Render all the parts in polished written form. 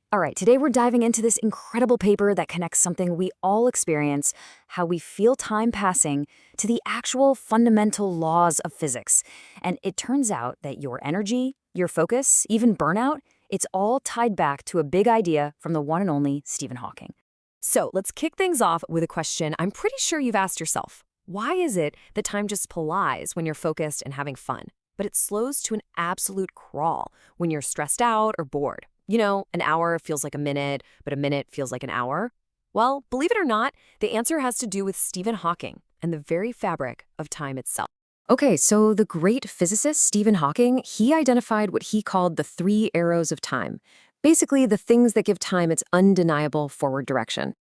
All right, today we're diving into this incredible paper that connects something we all experience, how we feel time passing, to the actual fundamental laws of physics. And it turns out that your energy, your focus, even burnout, it's all tied back to a big idea from the one and only Stephen Hawking. So let's kick things off with a question I'm pretty sure you've asked yourself. Why is it that time just plies when you're focused and having fun, but it slows to an absolute crawl when you're stressed out or bored? You know, an hour feels like a minute, but a minute feels like an hour. Well, believe it or not, the answer has to do with Stephen Hawking and the very fabric of time itself. Okay, so the great physicist Stephen Hawking, he identified what he called the three arrows of time. Basically, the things that give time its undeniable forward direction.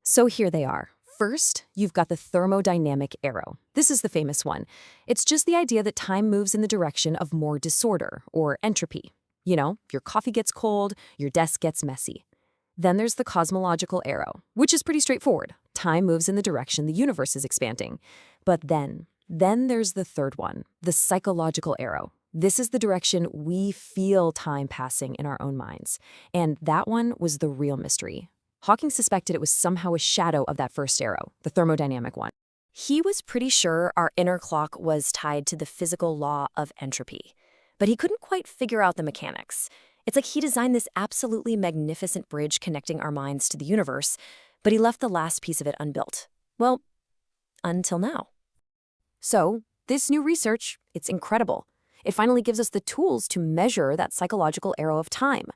So here they are. First, you've got the thermodynamic arrow. This is the famous one. It's just the idea that time moves in the direction of more disorder, or entropy. You know, your coffee gets cold, your desk gets messy. Then there's the cosmological arrow, which is pretty straightforward. Time moves in the direction the universe is expanding. But then there's the third one, the psychological arrow. This is the direction we feel time passing in our own minds. And that one was the real mystery. Hawking suspected it was somehow a shadow of that first arrow, the thermodynamic one. He was pretty sure our inner clock was tied to the physical law of entropy. But he couldn't quite figure out the mechanics. It's like he designed this absolutely magnificent bridge connecting our minds to the universe, but he left the last piece of it unbuilt. Well, until now. So, this new research, it's incredible. It finally gives us the tools to measure that psychological arrow of time.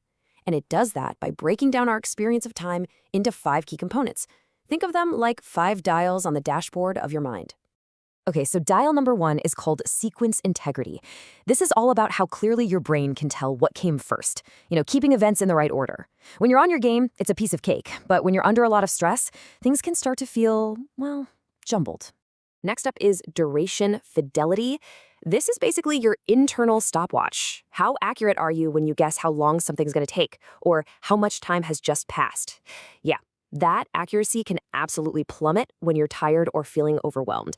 And it does that by breaking down our experience of time into 5 key components. Think of them like 5 dials on the dashboard of your mind. Okay, so dial number 1 is called sequence integrity. This is all about how clearly your brain can tell what came first. You know, keeping events in the right order. When you're on your game, it's a piece of cake. But when you're under a lot of stress, things can start to feel, well, jumbled. Next up is duration fidelity. This is basically your internal stopwatch. How accurate are you when you guess how long something's going to take, or how much time has just passed? Yeah, that accuracy can absolutely plummet when you're tired or feeling overwhelmed.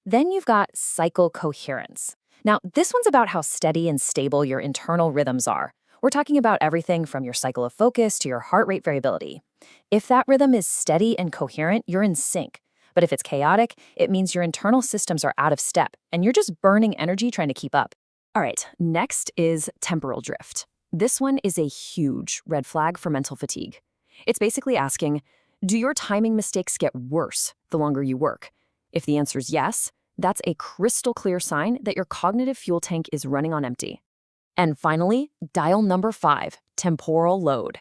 Then you've got cycle coherence. Now, this one's about how steady and stable your internal rhythms are. We're talking about everything from your cycle of focus to your heart rate variability. If that rhythm is steady and coherent, you're in sync. But if it's chaotic, it means your internal systems are out of step, and you're just burning energy trying to keep up. All right, next is temporal drift. This one is a huge red flag for mental fatigue. It's basically asking, do your timing mistakes get worse the longer you work? If the answer is yes, that's a crystal clear sign that your cognitive fuel tank is running on empty. And finally, dial number 5, temporal load.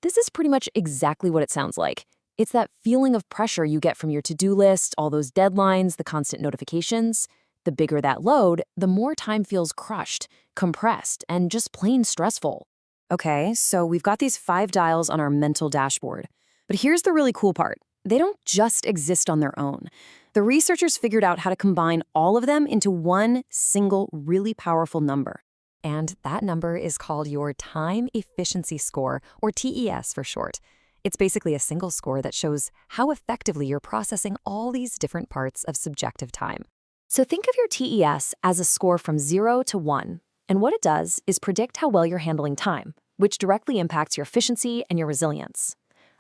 This is pretty much exactly what it sounds like. It's that feeling of pressure you get from your to-do list, all those deadlines, the constant notifications. The bigger that load, the more time feels crushed, compressed, and just plain stressful. Okay, so we've got these 5 dials on our mental dashboard. But here's the really cool part. They don't just exist on their own. The researchers figured out how to combine all of them into one single, really powerful number. And that number is called your Time Efficiency Score, or TES for short. It's basically a single score that shows how effectively you're processing all these different parts of subjective time. So think of your TES as a score from 0 to 1. And what it does is predict how well you're handling time, which directly impacts your efficiency and your resilience.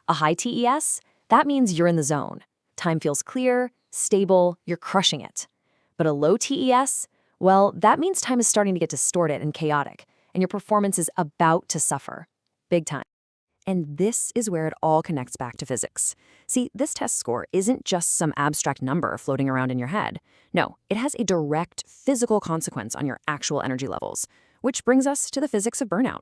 A high TES, that means you're in the zone. Time feels clear, stable, you're crushing it. But a low TES, well, that means time is starting to get distorted and chaotic, and your performance is about to suffer. Big time. And this is where it all connects back to physics. See, this test score isn't just some abstract number floating around in your head. No, it has a direct physical consequence on your actual energy levels, which brings us to the physics of burnout.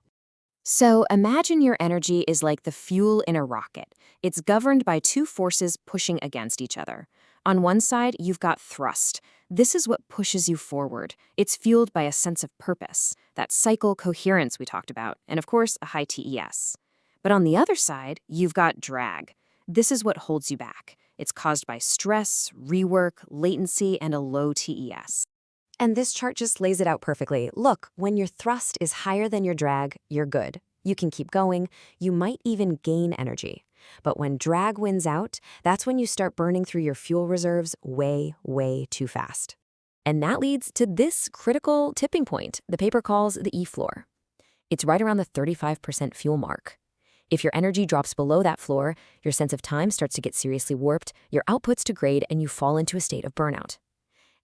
So imagine your energy is like the fuel in a rocket. It's governed by 2 forces pushing against each other. On one side, you've got thrust. This is what pushes you forward. It's fueled by a sense of purpose, that cycle coherence we talked about, and of course, a high TES. But on the other side, you've got drag. This is what holds you back. It's caused by stress, rework, latency, and a low TES. And this chart just lays it out perfectly. Look, when your thrust is higher than your drag, you're good. You can keep going. You might even gain energy. But when drag wins out, that's when you start burning through your fuel reserves way, way too fast. And that leads to this critical tipping point the paper calls the E-floor. It's right around the 35% fuel mark. If your energy drops below that floor, your sense of time starts to get seriously warped, your outputs degrade, and you fall into a state of burnout.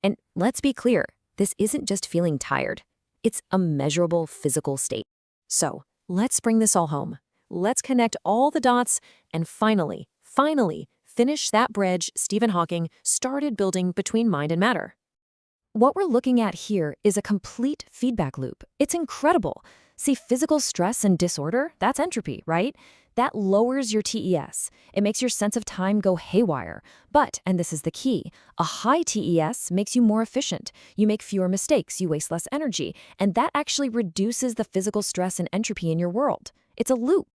And let's be clear, this isn't just feeling tired. It's a measurable physical state. So, let's bring this all home. Let's connect all the dots and finally, finish that bridge Stephen Hawking started building between mind and matter. What we're looking at here is a complete feedback loop. It's incredible. See, physical stress and disorder, that's entropy, right? That lowers your TES. It makes your sense of time go haywire. But, and this is the key, a high TES makes you more efficient. You make fewer mistakes, you waste less energy, and that actually reduces the physical stress and entropy in your world. It's a loop.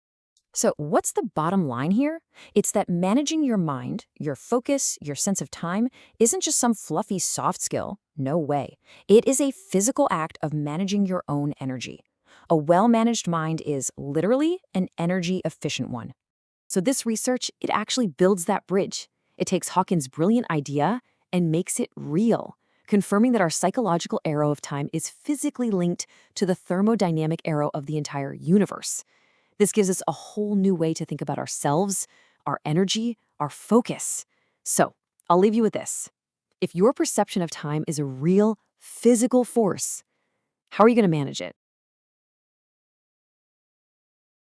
So what's the bottom line here? It's that managing your mind, your focus, your sense of time isn't just some fluffy soft skill. No way. It is a physical act of managing your own energy. A well-managed mind is literally an energy-efficient one. So this research, it actually builds that bridge. It takes Hawking's brilliant idea and makes it real, confirming that our psychological arrow of time is physically linked to the thermodynamic arrow of the entire universe. This gives us a whole new way to think about ourselves, our energy, our focus. So, I'll leave you with this. If your perception of time is a real, physical force, how are you going to manage it?